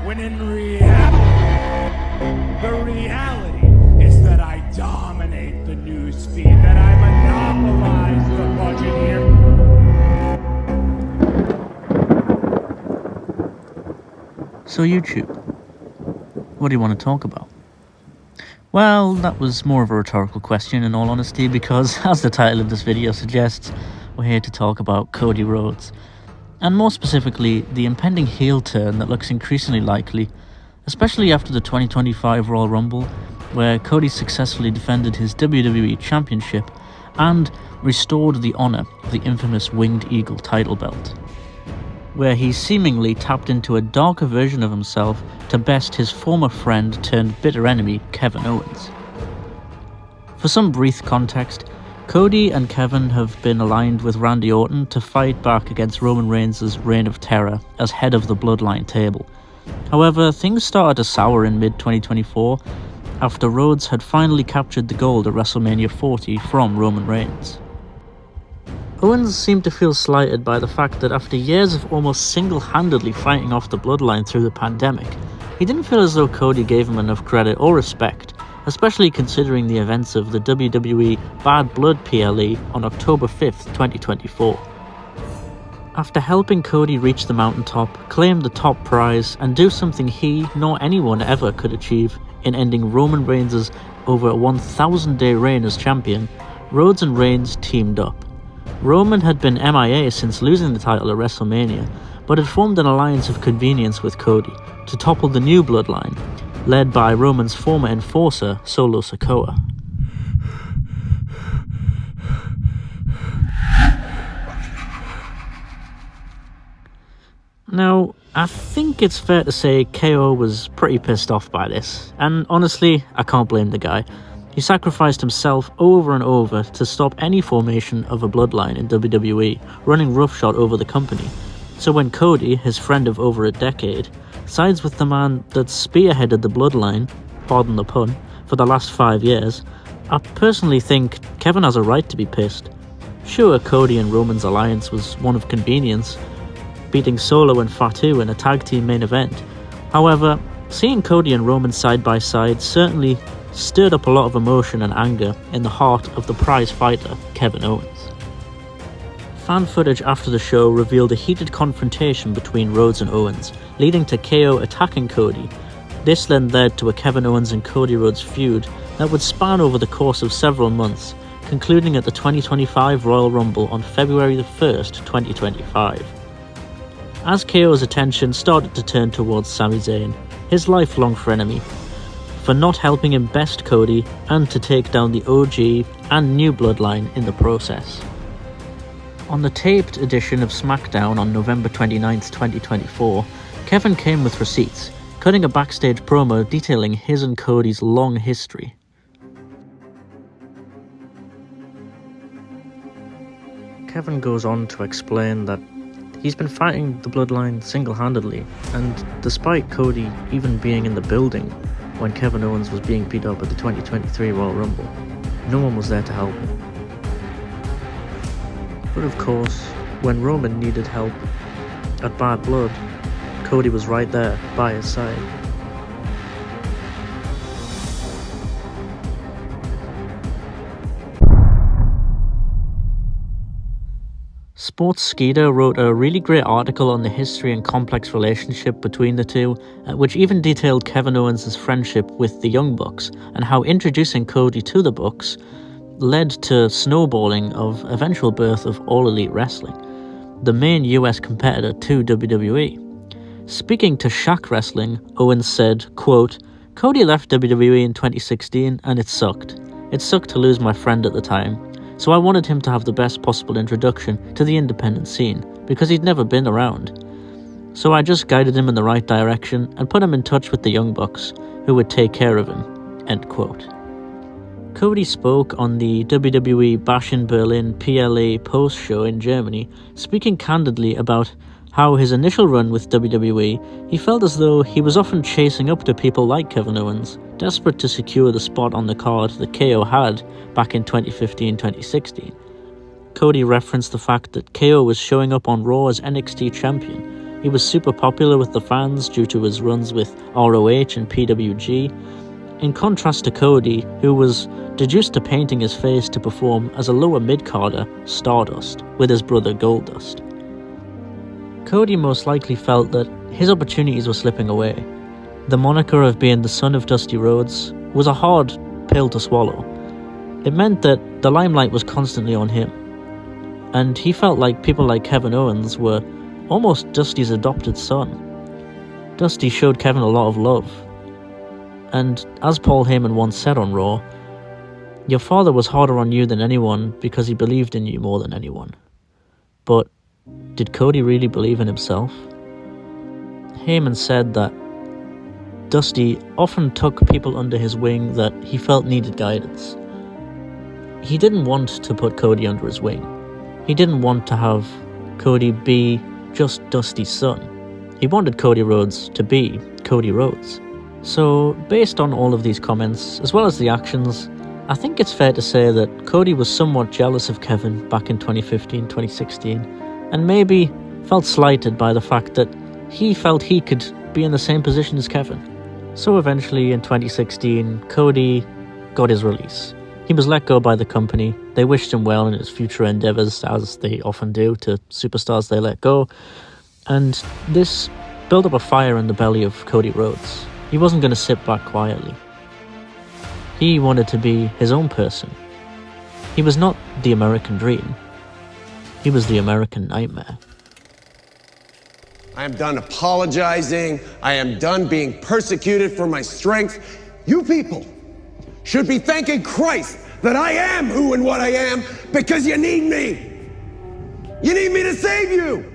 When in reality, the reality is that I dominate the news feed, that I monopolize the budget here. So YouTube, what do you want to talk about? Well, that was more of a rhetorical question in all honesty, because as the title of this video suggests, we're here to talk about Cody Rhodes. And more specifically, the impending heel turn that looks increasingly likely, especially after the 2025 Royal Rumble, where Cody successfully defended his WWE Championship and restored the honour of the infamous Winged Eagle title belt, where he seemingly tapped into a darker version of himself to best his former friend turned bitter enemy, Kevin Owens. For some brief context, Cody and Kevin have been aligned with Randy Orton to fight back against Roman Reigns' reign of terror as head of the Bloodline table. However, things started to sour in mid-2024 after Rhodes had finally captured the gold at WrestleMania 40 from Roman Reigns. Owens seemed to feel slighted by the fact that after years of almost single-handedly fighting off the Bloodline through the pandemic, he didn't feel as though Cody gave him enough credit or respect, especially considering the events of the WWE Bad Blood PLE on October 5th, 2024. After helping Cody reach the mountaintop, claim the top prize, and do something he nor anyone ever could achieve in ending Roman Reigns' over a 1,000-day reign as champion, Rhodes and Reigns teamed up. Roman had been MIA since losing the title at WrestleMania, but had formed an alliance of convenience with Cody to topple the new Bloodline, led by Roman's former enforcer, Solo Sikoa. Now, I think it's fair to say KO was pretty pissed off by this, and honestly, I can't blame the guy. He sacrificed himself over and over to stop any formation of a bloodline in WWE, running roughshod over the company. So when Cody, his friend of over a decade, sides with the man that spearheaded the bloodline, pardon the pun, for the last 5 years, I personally think Kevin has a right to be pissed. Sure, Cody and Roman's alliance was one of convenience, beating Solo and Fatu in a tag team main event. However, seeing Cody and Roman side by side certainly stirred up a lot of emotion and anger in the heart of the prize fighter, Kevin Owens. Fan footage after the show revealed a heated confrontation between Rhodes and Owens, leading to KO attacking Cody. This then led to a Kevin Owens and Cody Rhodes feud that would span over the course of several months, concluding at the 2025 Royal Rumble on February the 1st, 2025. As KO's attention started to turn towards Sami Zayn, his lifelong frenemy, for not helping him best Cody and to take down the OG and new Bloodline in the process. On the taped edition of SmackDown on November 29th, 2024, Kevin came with receipts, cutting a backstage promo detailing his and Cody's long history. Kevin goes on to explain that he's been fighting the Bloodline single-handedly, and despite Cody even being in the building when Kevin Owens was being beat up at the 2023 Royal Rumble, no one was there to help him. But of course, when Roman needed help at Bad Blood, Cody was right there by his side. Sports Skeeter wrote a really great article on the history and complex relationship between the two, which even detailed Kevin Owens' friendship with the Young Bucks and how introducing Cody to the Bucks led to snowballing of eventual birth of All Elite Wrestling, the main US competitor to WWE. Speaking to Shaq Wrestling, Owens said, quote, "Cody left WWE in 2016 and it sucked. It sucked to lose my friend at the time. So I wanted him to have the best possible introduction to the independent scene, because he'd never been around. So I just guided him in the right direction and put him in touch with the Young Bucks, who would take care of him." End quote. Cody spoke on the WWE Bash in Berlin PLE post-show in Germany, speaking candidly about how his initial run with WWE, he felt as though he was often chasing up to people like Kevin Owens, desperate to secure the spot on the card that KO had back in 2015-2016. Cody referenced the fact that KO was showing up on Raw as NXT champion. He was super popular with the fans due to his runs with ROH and PWG, in contrast to Cody, who was reduced to painting his face to perform as a lower mid-carder, Stardust, with his brother Goldust. Cody most likely felt that his opportunities were slipping away. The moniker of being the son of Dusty Rhodes was a hard pill to swallow. It meant that the limelight was constantly on him, and he felt like people like Kevin Owens were almost Dusty's adopted son. Dusty showed Kevin a lot of love, and as Paul Heyman once said on Raw, "Your father was harder on you than anyone because he believed in you more than anyone." But did Cody really believe in himself? Heyman said that Dusty often took people under his wing that he felt needed guidance. He didn't want to put Cody under his wing. He didn't want to have Cody be just Dusty's son. He wanted Cody Rhodes to be Cody Rhodes. So, based on all of these comments, as well as the actions, I think it's fair to say that Cody was somewhat jealous of Kevin back in 2015, 2016, and maybe felt slighted by the fact that he felt he could be in the same position as Kevin. So eventually in 2016, Cody got his release. He was let go by the company. They wished him well in his future endeavours, as they often do to superstars they let go, and this built up a fire in the belly of Cody Rhodes. He wasn't going to sit back quietly. He wanted to be his own person. He was not the American dream. He was the American nightmare. I am done apologizing. I am done being persecuted for my strength. You people should be thanking Christ that I am who and what I am because you need me. You need me to save you.